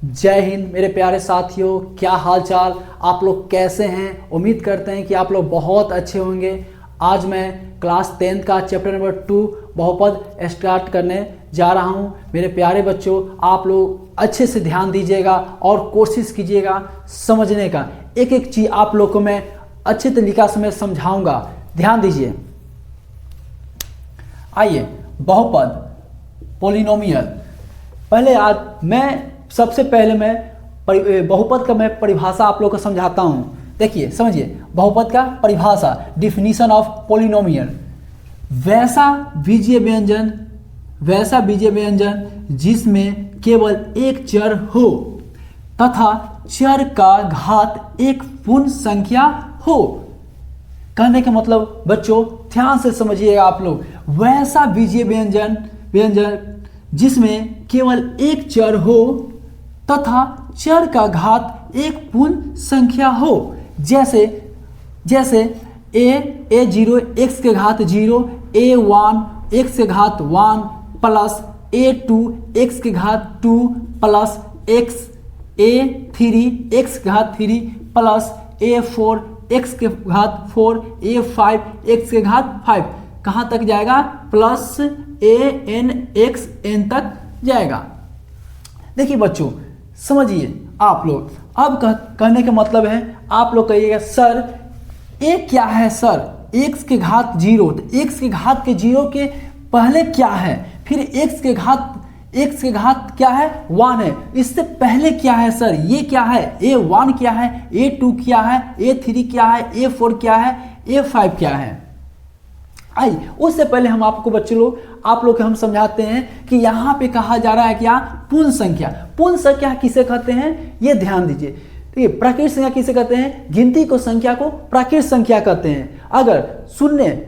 जय हिंद मेरे प्यारे साथियों, क्या हाल चाल। आप लोग कैसे हैं? उम्मीद करते हैं कि आप लोग बहुत अच्छे होंगे। आज मैं क्लास 10th का चैप्टर नंबर 2 बहुपद स्टार्ट करने जा रहा हूं। मेरे प्यारे बच्चों, आप लोग अच्छे से ध्यान दीजिएगा और कोशिश कीजिएगा समझने का। एक एक चीज़ आप लोग को मैं अच्छे तरीक़ा से मैं समझाऊंगा, ध्यान दीजिए। आइए, बहुपद पोलिनोमियल। पहले आज सबसे पहले मैं बहुपद का मैं परिभाषा आप लोग को समझाता हूँ। देखिए, समझिए, बहुपद का परिभाषा, डिफिनीशन ऑफ पोलिनोमियल। वैसा बीजीय व्यंजन जिसमें केवल एक चर हो तथा चर का घात एक पूर्ण संख्या हो। कहने का मतलब बच्चों ध्यान से समझिएगा आप लोग। वैसा बीजीय व्यंजन जिसमें केवल एक चर हो तथा चर का घात एक पूर्ण संख्या हो। जैसे a0 x के घात 0, a1 x के घात 1 प्लस a2 x के घात 2 प्लस a3 x के घात 3 प्लस a4 x के घात 4, a5 x के घात 5। कहाँ तक जाएगा? प्लस an x n तक जाएगा। देखिए बच्चों, समझिए आप लोग। अब कहने का मतलब है, आप लोग कहिएगा सर a क्या है? सर x के घात 0, तो x के घात के 0 के पहले क्या है? फिर x के घात क्या है? 1 है। इससे पहले क्या है सर? ये क्या है? a1 क्या है? a2 क्या है? a3 क्या है? a4 क्या है? a5 क्या है? आइए, उससे पहले हम आपको बच्चे लोग आप लोग हम समझाते हैं कि यहाँ पे कहा जा रहा है क्या? पूर्ण संख्या। पूर्ण संख्या किसे कहते हैं ये ध्यान दीजिए। ठीक है, प्राकृत संख्या किसे कहते हैं? गिनती को संख्या को प्राकृत संख्या कहते हैं। अगर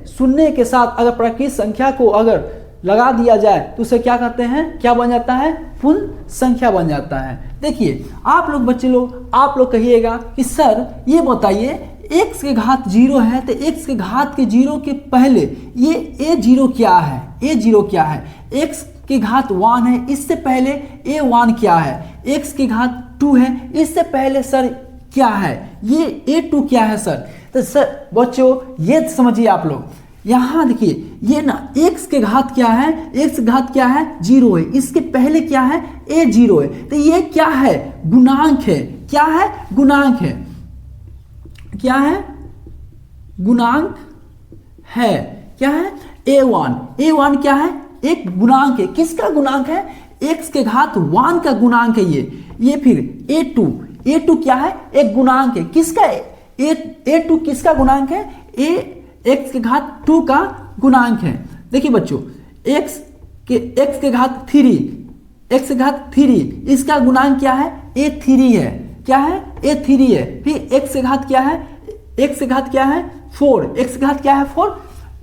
शून्य के साथ अगर प्राकृत संख्या को अगर लगा दिया जाए तो उसे क्या कहते हैं? क्या बन जाता है? पूर्ण संख्या बन जाता है। देखिए आप लोग बच्चे लोग, आप लोग कहिएगा कि सर ये बताइए x के घात 0 है, तो x के घात के 0 के पहले ये a0 क्या है? a0 क्या है? x के घात 1 है, इससे पहले a1 क्या है? x के घात 2 है, इससे पहले सर क्या है? ये a2 क्या है सर? तो सर बच्चों ये समझिए आप लोग। यहाँ देखिए, ये ना x के घात क्या है? x के घात क्या है? 0 है, इसके पहले क्या है? a0 है। तो ये क्या है? गुणांक है। क्या है? गुणांक है। क्या है? गुणांक है। क्या है? a1 क्या है? एक गुणांक है। किसका गुणांक है? x के घात 1 का गुणांक है ये। फिर a2 क्या है? एक गुणांक है। किसका? a2 किसका गुणांक है? x के घात 2 का गुणांक है। देखिए बच्चों, x के घात 3, इसका गुणांक क्या है? a3 है। क्या है? a3 है। फिर x के घात क्या है? x के घात क्या है? 4। x के घात क्या है? 4।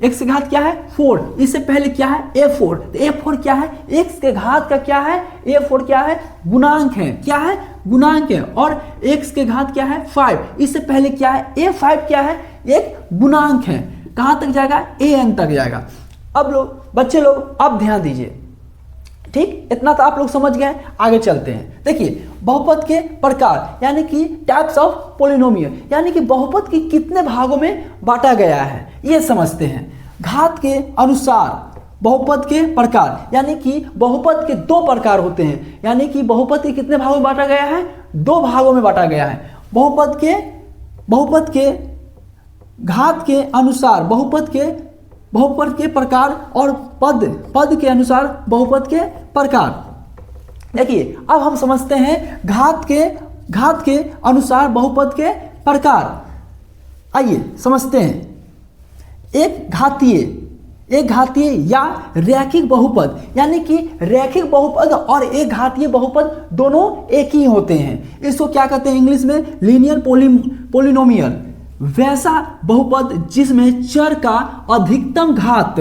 x के घात क्या है? 4। इससे पहले क्या है? a4। तो a4 क्या है? x के घात का क्या है? a4 क्या है? गुणांक है। क्या है? गुणांक है। और x के घात क्या है? 5। इससे पहले क्या है? a5 क्या है? एक गुणांक है। कहाँ तक जाएगा? an तक जाएगा। अब लोग बच्चे लोग अब ध्यान दीजिए। ठीक, इतना तो आप लोग समझ गए। आगे चलते हैं। देखिए, बहुपद के प्रकार यानी कि टाइप्स ऑफ पोलिनोमियल, यानी कि बहुपद के कितने भागों में बांटा गया है ये समझते हैं। घात के अनुसार बहुपद के प्रकार, यानी कि बहुपद के 2 प्रकार होते हैं। यानी कि बहुपद के कितने भागों में बांटा गया है? 2 भागों में बांटा गया है। बहुपद के घात के अनुसार बहुपद के प्रकार और पद के अनुसार बहुपद के प्रकार। देखिए, अब हम समझते हैं घात के अनुसार बहुपद के प्रकार। आइए समझते हैं। एक घातीय या रैखिक बहुपद, यानी कि रैखिक बहुपद और एक घातीय बहुपद दोनों एक ही होते हैं। इसको क्या कहते हैं इंग्लिश में? Linear polynomial. वैसा बहुपद जिसमें चर का अधिकतम घात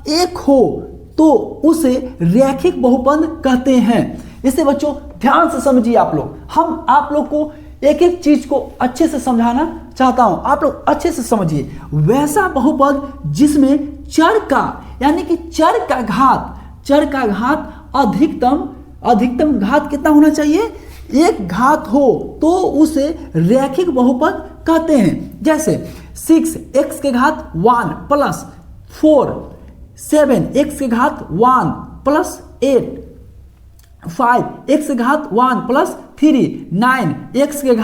1 हो तो उसे रैखिक बहुपद कहते हैं। इसे बच्चों ध्यान से समझिए आप लोग। हम आप लोग को एक एक चीज को अच्छे से समझाना चाहता हूं, आप लोग अच्छे से समझिए। वैसा बहुपद जिसमें चर का, यानी कि चर का घात अधिकतम घात कितना होना चाहिए, एक घात हो तो उसे रैखिक बहुपद कहते हैं। जैसे 6x के घात 1 प्लस 4, 7x के घात 1 प्लस 8, 5x के घात 1 प्लस 3, 9x के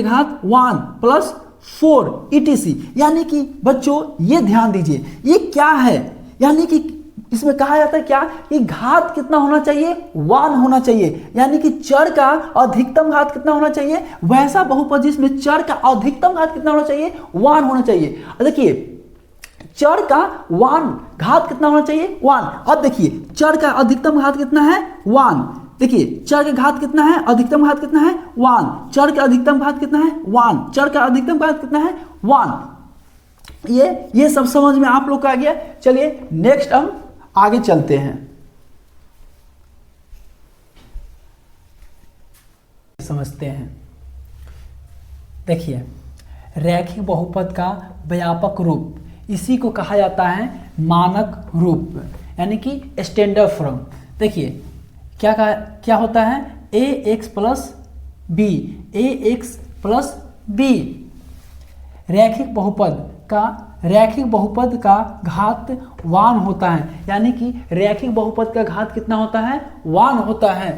घात 1 प्लस 4 etc। यानी कि बच्चों ये ध्यान दीजिए, ये क्या है, यानी कि इसमें कहा जाता है क्या कि घात कितना होना चाहिए, 1 होना चाहिए। यानी कि चर का अधिकतम घात कितना होना चाहिए, वैसा बहुपद जिसमें चर का अधिकतम घात कितना होना चाहिए, 1 होना चाहिए। देखिए चर का 1 घात कितना होना चाहिए, 1। अब देखिए चर का अधिकतम घात कितना है, 1। देखिए चर का घात कितना है, अधिकतम घात कितना है, 1। चर का अधिकतम घात कितना है, 1। चर का अधिकतम घात कितना है, 1। ये सब समझ में आप लोग को आ गया। चलिए नेक्स्ट हम आगे चलते हैं, समझते हैं। देखिए रैखिक बहुपद का व्यापक रूप, इसी को कहा जाता है मानक रूप, यानी कि स्टैंडर्ड फॉर्म। देखिए क्या होता है, ax plus b, ax plus b. रैखिक बहुपद का घात 1 होता है, यानी कि रैखिक बहुपद का घात कितना होता है, 1 होता है।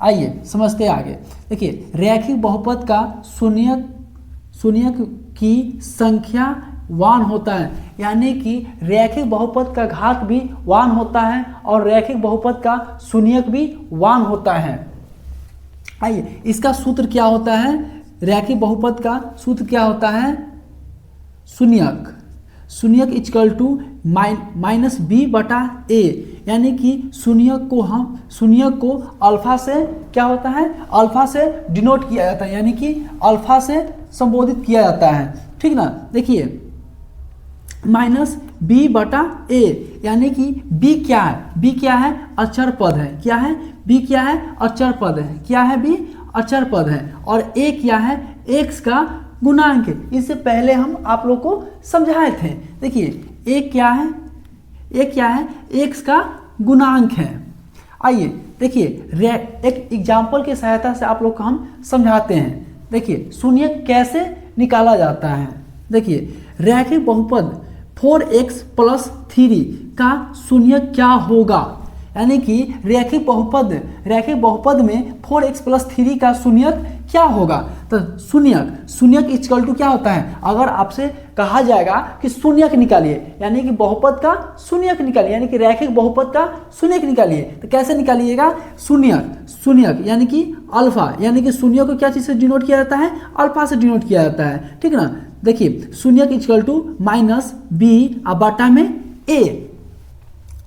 आइए समझते हैं आगे। देखिए रैखिक बहुपद का शून्यक की संख्या 1 होता है, यानी कि रैखिक बहुपद का घात भी 1 होता है और रैखिक बहुपद का शून्यक भी 1 होता है। आइए इसका सूत्र क्या होता है, रैखिक बहुपद का सूत्र क्या होता है, शून्यक इक्वल टू माइनस बी बटा ए। यानी कि शून्यक को अल्फा से क्या होता है, अल्फा से डिनोट किया जाता है, यानी कि अल्फा से संबोधित किया जाता है, ठीक ना। देखिए माइनस बी बटा ए, यानी कि बी क्या है, बी क्या है, अचर पद है। क्या है, बी क्या है, अचर पद है। क्या है, बी अचर पद है। और ए क्या है, एक्स का गुणांक है। इससे पहले हम आप लोग को समझाए थे। देखिए ए क्या है, एक्स का गुणांक है। आइए देखिए एक एग्जाम्पल की सहायता से आप लोग को हम समझाते हैं। देखिए शून्यक कैसे निकाला जाता है। देखिए रैखिक बहुपद 4x प्लस 3 का शून्यक क्या होगा, यानी कि रैखिक बहुपद में 4x प्लस 3 का शून्यक क्या होगा। तो शून्यक इक्वल टू क्या होता है, अगर आपसे कहा जाएगा कि शून्यक निकालिए, यानी कि बहुपद का शून्यक निकालिए, यानी कि रैखिक बहुपद का शून्यक निकालिए, तो कैसे निकालिएगा, शून्यक यानी कि अल्फा, यानी कि शून्य को क्या चीज से डिनोट किया जाता है, अल्फा से डिनोट किया जाता है, ठीक ना। देखिए शून्यक इक्वल टू माइनस बी बटा में ए,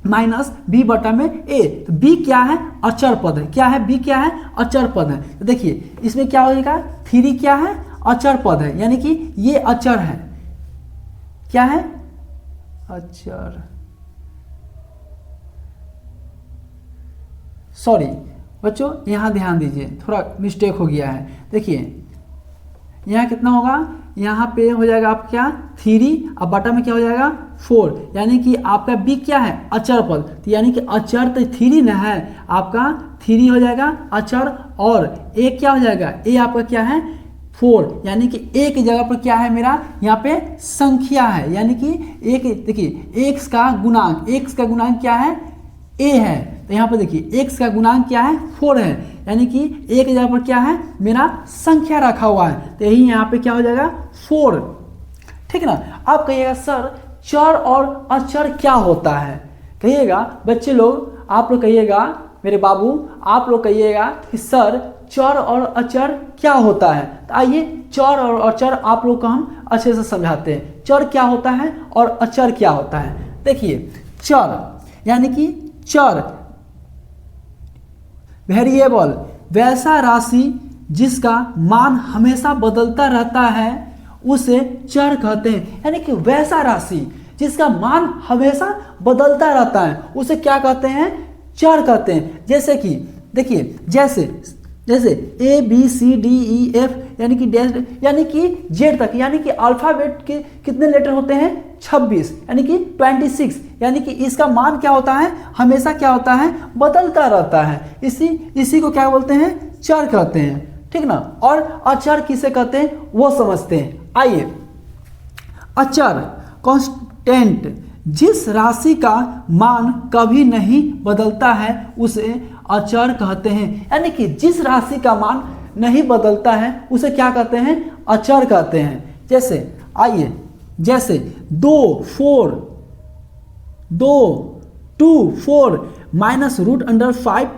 माइनस बी बटा में ए। तो बी क्या है, अचर पद है। क्या है, बी क्या है, अचर पद है। तो देखिए इसमें क्या होगा, 3 क्या है, अचर पद है, यानी कि ये अचर है। क्या है, अचर, सॉरी बच्चों यहां ध्यान दीजिए, थोड़ा मिस्टेक हो गया है। देखिए यहाँ कितना होगा, यहाँ पे हो जाएगा आपका क्या, 3 अब बटा में क्या हो जाएगा 4, यानी कि आपका बी क्या है, अचर पद। तो यानी कि अचर तो 3 न है, आपका 3 हो जाएगा अचर, और ए क्या हो जाएगा, ए आपका क्या है 4, यानी कि ए की जगह पर क्या है मेरा यहाँ पे संख्या है, यानी कि एक देखिए एक्स का गुणांक क्या है, ए है। तो यहाँ पर देखिए एक्स का गुणांक क्या है, 4 है, यानी कि ए की जगह पर क्या है मेरा संख्या रखा हुआ है। तो यही यहाँ पे क्या हो जाएगा 4, ठीक ना। अब कहिएगा सर चर और अचर क्या होता है, कहिएगा बच्चे लोग, आप लोग कहिएगा, मेरे बाबू आप लोग कहिएगा कि सर चर और अचर क्या होता है। तो आइए चर और अचर आप लोग को हम अच्छे से समझाते हैं, चर क्या होता है और अचर क्या होता है। देखिए चर यानी कि चर वेरिएबल, वैसा राशि जिसका मान हमेशा बदलता रहता है उसे चर कहते हैं। यानी कि वैसा राशि जिसका मान हमेशा बदलता रहता है उसे क्या कहते हैं, चर कहते हैं। जैसे कि देखिए, जैसे जैसे A B C D E F यानी कि डैश यानी कि जेड तक, यानी कि अल्फ़ाबेट के कितने लेटर होते हैं 26 यानी कि 26, यानी कि इसका मान क्या होता है हमेशा क्या होता है बदलता रहता है। इसी को क्या बोलते हैं चर कहते हैं, ठीक ना। और अचर किसे कहते हैं वो समझते हैं। आइए, अचर कांस्टेंट जिस राशि का मान कभी नहीं बदलता है उसे अचर कहते हैं, यानी कि जिस राशि का मान नहीं बदलता है उसे क्या कहते हैं अचर कहते हैं। जैसे आइए, जैसे 2 माइनस √5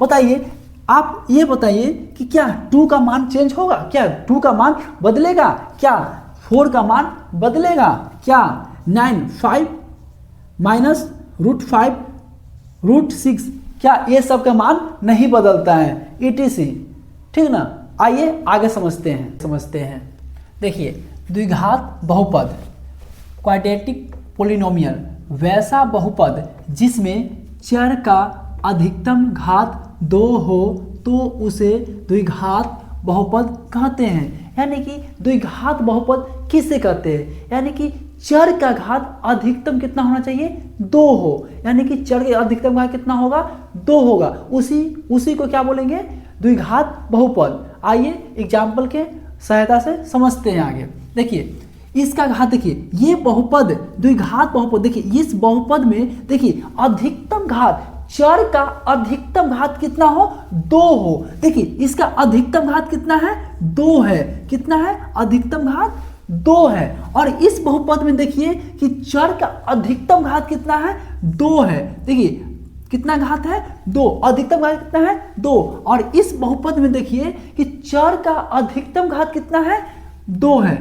बताइए, आप ये बताइए कि क्या 2 का मान चेंज होगा, क्या 2 का मान बदलेगा, क्या 4 का मान बदलेगा, क्या 5 माइनस √5 क्या ये सब का मान नहीं बदलता है, ETC, ठीक ना। आइए आगे समझते हैं। देखिए, द्विघात बहुपद क्वाड्रेटिक पोलिनोमियल वैसा बहुपद जिसमें चर का अधिकतम घात 2 हो तो उसे द्विघात बहुपद कहते हैं। यानी कि द्विघात बहुपद किसे कहते हैं, यानी कि चर का घात अधिकतम कितना होना चाहिए 2 हो, यानी कि चर के अधिकतम घात कितना होगा 2 होगा, उसी को क्या बोलेंगे द्विघात बहुपद। आइए एग्जाम्पल के सहायता से समझते हैं आगे। देखिए इसका घात, देखिए ये बहुपद द्विघात बहुपद, देखिए इस बहुपद में देखिए अधिकतम घात, चर का अधिकतम घात कितना हो 2 हो। देखिए इसका अधिकतम घात कितना है 2 है, कितना है अधिकतम घात 2 है। और इस बहुपद में देखिए कि चर का अधिकतम घात कितना है 2 है। देखिए कितना घात है 2, अधिकतम घात कितना है 2। और इस बहुपद में देखिए कि चर का अधिकतम घात कितना है 2 है,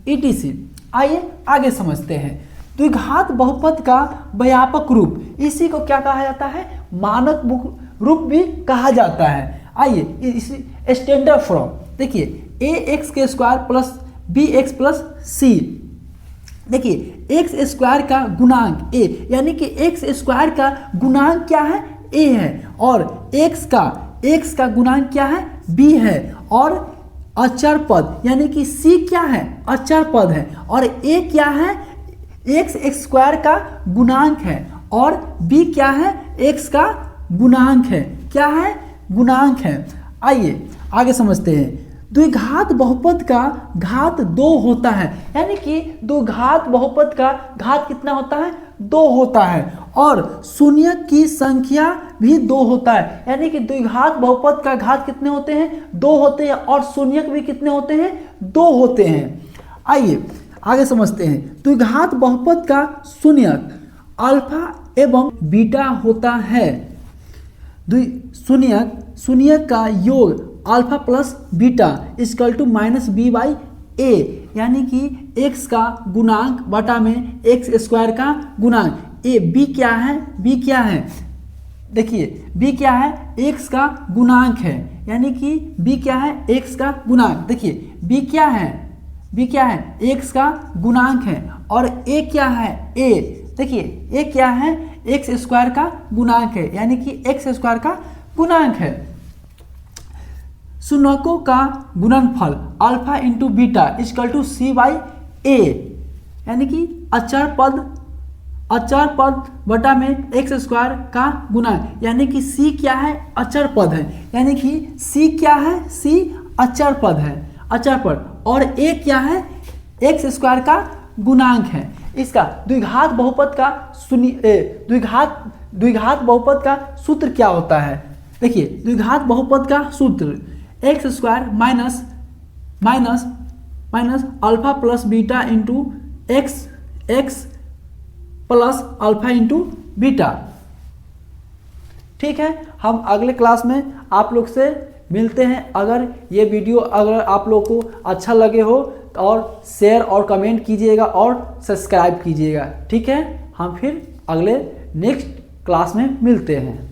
ETC। आइए आगे समझते हैं। द्विघात बहुपद का व्यापक रूप, इसी को क्या कहा जाता है मानक रूप भी कहा जाता है। आइए इसी स्टैंडर्ड फॉर्म, देखिए ax² plus bx plus c, देखिए एक्स स्क्वायर का गुणांक a, यानी कि x² का गुणांक क्या है a है, और x का गुणांक क्या है b है, और अचर पद यानी कि c क्या है अचर पद है, और a क्या है x² का गुणांक है, और b क्या है x का गुणांक है, क्या है गुणांक है। आइए आगे समझते हैं। द्विघात बहुपद का घात 2 होता है, यानी कि द्विघात बहुपद का घात कितना होता है 2 होता है, और शून्यक की संख्या भी 2 होता है, यानी कि द्विघात बहुपद का घात कितने होते हैं 2 होते हैं, और शून्यक भी कितने होते हैं 2 होते हैं। आइए आगे समझते हैं। द्विघात बहुपद का शून्यक अल्फा एवं बीटा होता है। शून्यक का योग alpha plus beta equal to -b/a, यानी कि x का गुणांक बटा में x² का गुणांक, b क्या है देखिए b क्या है x का गुणांक है, यानी कि b क्या है x का गुणांक। देखिए b क्या है x का गुणांक है, और a क्या है देखिए a क्या है x² का गुणांक है, यानी कि x² का गुणांक है। शून्यकों का गुणनफल alpha into beta equal to c/a, यानी कि अचर पद बटा में x² का गुणांक, यानी कि c क्या है अचर पद है, यानी कि c क्या है c अचर पद, और a क्या है x² का गुणांक है। इसका द्विघात बहुपद का द्विघात बहुपद का सूत्र क्या होता है, देखिए द्विघात बहुपद का सूत्र x² minus alpha plus beta into x plus alpha into beta. ठीक है, हम अगले क्लास में आप लोग से मिलते हैं। अगर ये वीडियो अगर आप लोग को अच्छा लगे हो और शेयर और कमेंट कीजिएगा और सब्सक्राइब कीजिएगा। ठीक है, हम फिर अगले नेक्स्ट क्लास में मिलते हैं।